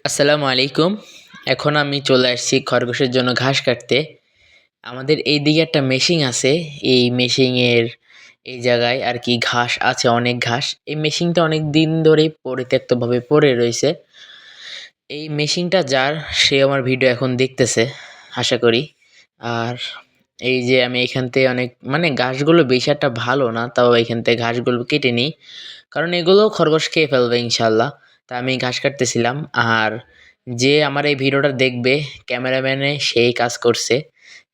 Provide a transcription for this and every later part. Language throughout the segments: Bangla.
আসসালামু আলাইকুম। এখন আমি চলে আসছি খরগোশের জন্য ঘাস কাটতে। আমাদের এইদিকে একটা মেশিন আছে। এই মেশিনের এই জায়গায় আর কি ঘাস আছে, অনেক ঘাস। এই মেশিনটা অনেক দিন ধরেই পরিত্যক্তভাবে পড়ে রইছে। এই মেশিনটা যার, সে আমার ভিডিও এখন দেখতেছে আশা করি। আর এই যে আমি এখান থেকে অনেক ঘাসগুলো বেশি একটা ভালো না, তাও এখান থেকে ঘাসগুলো কেটে নিই। কারণ এগুলোও খরগোশ খেয়ে ফেলবে ইনশাআল্লাহ। তা আমি ঘাস কাটতেছিলাম। আর যে আমার এই ভিডিওটা দেখবে, ক্যামেরাম্যানে সেই কাজ করছে।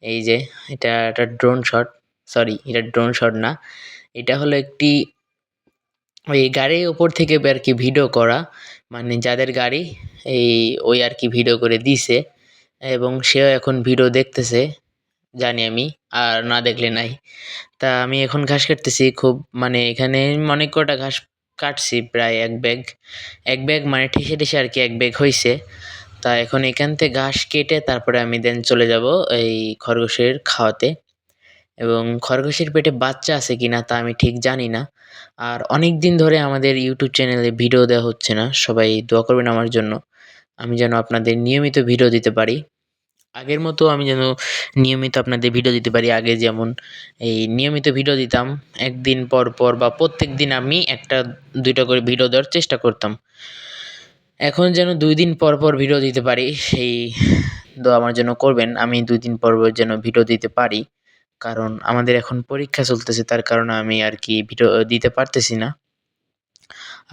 এই যে এটা একটা ড্রোন শট, সরি এটা ড্রোন শট না, এটা হলো একটি ওই গাড়ির উপর থেকে আর কি ভিডিও করা, মানে যাদের গাড়ি এই ওই আর কি ভিডিও করে দিছে, এবং সেও এখন ভিডিও দেখতেছে জানি আমি, আর না দেখলে নাই। তা আমি এখন ঘাস কাটতেছি খুব, এখানে অনেক কটা ঘাস কাটছি, প্রায় এক ব্যাগ মানে ঠেসে ঠেসে আর কি এক ব্যাগ হয়েছে। তা এখন এখান থেকে ঘাস কেটে তারপরে আমি দেন চলে যাব এই খরগোশের খাওয়াতে। এবং খরগোশের পেটে বাচ্চা আছে কিনা তা আমি ঠিক জানি না। আর অনেক দিন ধরে আমাদের ইউটিউব চ্যানেলে ভিডিও দেওয়া হচ্ছে না, সবাই দোয়া করবেন আমার জন্য, আমি যেন আপনাদের নিয়মিত ভিডিও দিতে পারি। আগের মতো আমি যেন নিয়মিত আপনাদের ভিডিও দিতে পারি। আগে যেমন এই নিয়মিত ভিডিও দিতাম, একদিন পর পর বা প্রত্যেক দিন আমি একটা দুইটা করে ভিডিও দেওয়ার চেষ্টা করতাম। এখন যেন ২ দিন পর পর ভিডিও দিতে পারি, সেই দোয়া আমার জন্য করবেন। আমি ২ দিন পর পর যেন ভিডিও দিতে পারি। কারণ আমাদের এখন পরীক্ষা চলতেছে, তার কারণে আমি আর কি ভিডিও দিতে পারতেছি না।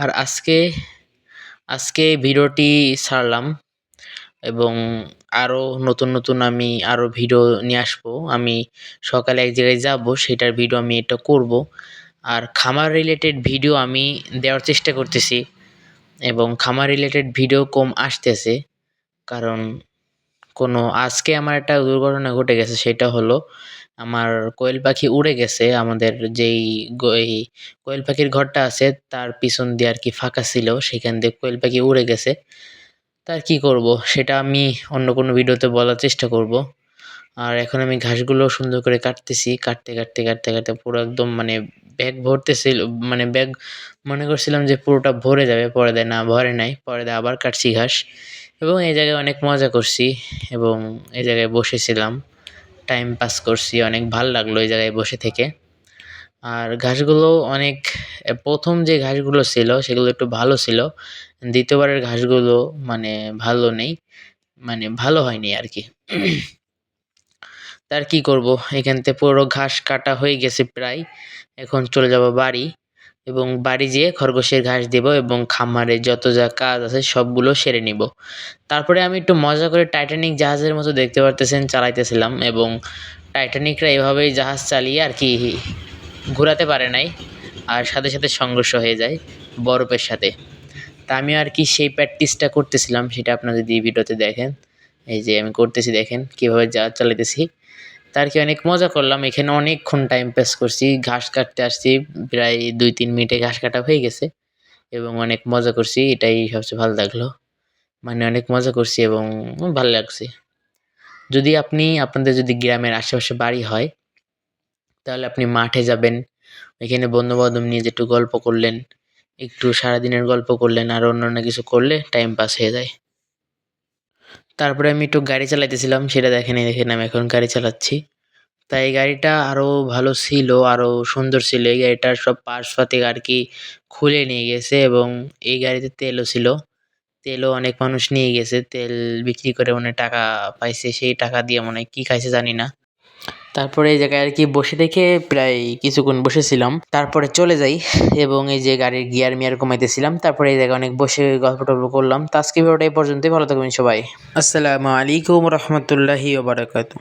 আর আজকে ভিডিওটি ছাড়লাম, এবং আরও নতুন আমি আরও ভিডিও নিয়ে আসবো। আমি সকালে এক জায়গায় যাবো, সেটার ভিডিও আমি এটা করব। আর খামার রিলেটেড ভিডিও আমি দেওয়ার চেষ্টা করতেছি, এবং খামার রিলেটেড ভিডিও কম আসতেছে। কারণ আজকে আমার একটা দুর্ঘটনা ঘটে গেছে, সেটা হলো আমার কোয়েল পাখি উড়ে গেছে। আমাদের যেই এই কোয়েল পাখির ঘরটা আছে তার পিছন দিয়ে আর কি ফাঁকা ছিল, সেখান দিয়ে কোয়েল পাখি উড়ে গেছে। তা কি করব, সেটা আমি অন্য কোনো ভিডিওতে বলার চেষ্টা করব। আর এখন আমি ঘাসগুলো সুন্দর করে কাটতেছি, কাটতে পুরো একদম ব্যাগ ভরতেছিল, ব্যাগ মনে করছিলাম যে পুরোটা ভরে যাবে, পরে দেয় না, ভরে নাই, পরে দেয় আবার কাটছি ঘাস। এবং এই জায়গায় অনেক মজা করছি, এবং এই জায়গায় বসেছিলাম, টাইম পাস করছি, অনেক ভাল লাগলো এই জায়গায় বসে থেকে। আর ঘাসগুলো অনেক, প্রথম যে ঘাসগুলো ছিল সেগুলো একটু ভালো ছিল, দ্বিতীয়বারের ঘাসগুলো ভালো নেই, ভালো হয়নি আর কি। তার কি করব, এখান থেকে পুরো ঘাস কাটা হয়ে গেছে প্রায়। এখন চলে যাব বাড়ি, এবং বাড়ি যেয়ে খরগোশের ঘাস দেব, এবং খামারে যত যা কাজ আছে সবগুলো সেরে নিব। তারপরে আমি একটু মজা করে টাইটানিক জাহাজের মতো দেখতে পারতেছেন চালাইতেছিলাম, এবং টাইটানিকরা এভাবেই জাহাজ চালিয়ে আর কি ঘোরাতে পারে নাই, আর সাথে সাথে সংঘর্ষ হয়ে যায় বরফের সাথে। তা আমি আর কি সেই প্র্যাকটিসটা করতেছিলাম, সেটা আপনারা যদি ভিডিওতে দেখেন, এই যে আমি করতেছি দেখেন কীভাবে জাহাজ চালাইতেছি। তার কি অনেক মজা করলাম, এখানে অনেকক্ষণ টাইম পাস করছি, ঘাস কাটতে আসছি, প্রায় ২-৩ মিনিটে ঘাস কাটা হয়ে গেছে, এবং অনেক মজা করছি, এটাই সবচেয়ে ভালো লাগলো। অনেক মজা করছি এবং ভালো লাগছে। যদি আপনাদের যদি গ্রামের আশেপাশে বাড়ি হয়, তাহলে আপনি মাঠে যাবেন, এখানে বন্ধু-বান্ধব নিয়ে যে একটু গল্প করলেন, একটু সারাদিনের গল্প করলেন, আর অন্যান্য কিছু করলে টাইম পাস হয়ে যায়। তারপরে আমি একটু গাড়ি চালাইতেছিলাম, সেটা দেখেন, আমি এখন গাড়ি চালাচ্ছি। তাই এই গাড়িটা আরও ভালো ছিল, আরও সুন্দর ছিল। এই গাড়িটার সব পার্টস-পাতি আর কি খুলে নিয়ে গেছে, এবং এই গাড়িতে তেলও ছিল। তেলও অনেক মানুষ নিয়ে গেছে, তেল বিক্রি করে অনেক টাকা পাইছে, সেই টাকা দিয়ে মনে হয় কী খাইছে জানি না। তারপরে এই জায়গায় আর কি বসে থেকে প্রায় কিছুক্ষণ বসেছিলাম, তারপরে চলে যাই, এবং এই যে গাড়ির গিয়ার মিয়ার কমাইতেছিলাম, তারপরে এই জায়গায় অনেক বসে গল্প টল্প করলাম। তো আজকে ভিডিওটা এই পর্যন্তই, ভালো থাকবেন সবাই। আসসালামু আলাইকুম রহমতুল্লাহি ওয়া বারাকাতুহু।